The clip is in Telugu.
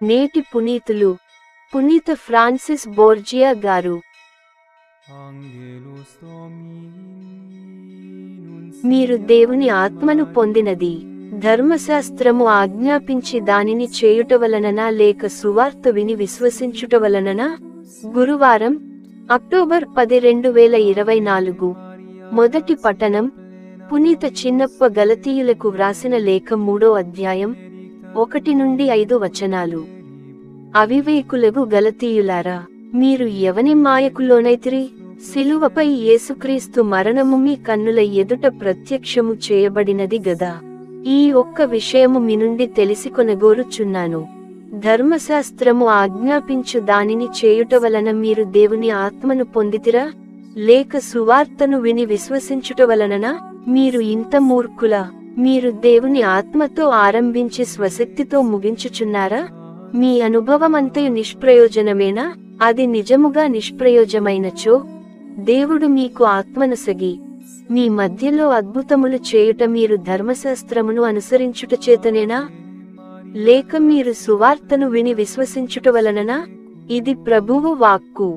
నేటి పునీతులు పునీత ఫ్రాన్సిస్ బోర్జియా గారు. మీరు దేవుని ఆత్మను పొందినది ధర్మశాస్త్రము ఆజ్ఞాపించి దానిని చేయుట వలననా లేక సువార్త విని విశ్వసించుట వలననా? గురువారం, అక్టోబర్ 10, 2024. మొదటి పఠనం పునీత చిన్నప్ప గలతీయులకు వ్రాసిన లేఖ 3వ అధ్యాయం 1-5 వచనాలు. అవివేకులగు గలతీయులారా, మీరు ఎవని మాయకులోనైతిరి? సిలువపై యేసుక్రీస్తు మరణము మీ కన్నుల ఎదుట ప్రత్యక్షము చేయబడినది గదా. ఈ ఒక్క విషయము మీ నుండి తెలిసికొనగోరుచున్నాను. ధర్మశాస్త్రము ఆజ్ఞాపించు దానిని చేయుట వలన మీరు దేవుని ఆత్మను పొందితిరా, లేక సువార్తను విని విశ్వసించుట వలననా? మీరు ఇంత మూర్ఖులా? మీరు దేవుని ఆత్మతో ఆరంభించి స్వశక్తితో ముగించుచున్నారా? మీ అనుభవమంతయు నిష్ప్రయోజనమేనా? అది నిజముగా నిష్ప్రయోజమైనచో దేవుడు మీకు ఆత్మనొసగి మీ మధ్యలో అద్భుతములు చేయుట మీరు ధర్మశాస్త్రమును అనుసరించుట చేతనేనా? లేక మీరు సువార్తను విని విశ్వసించుట వలననా? ఇది ప్రభువు వాక్కు.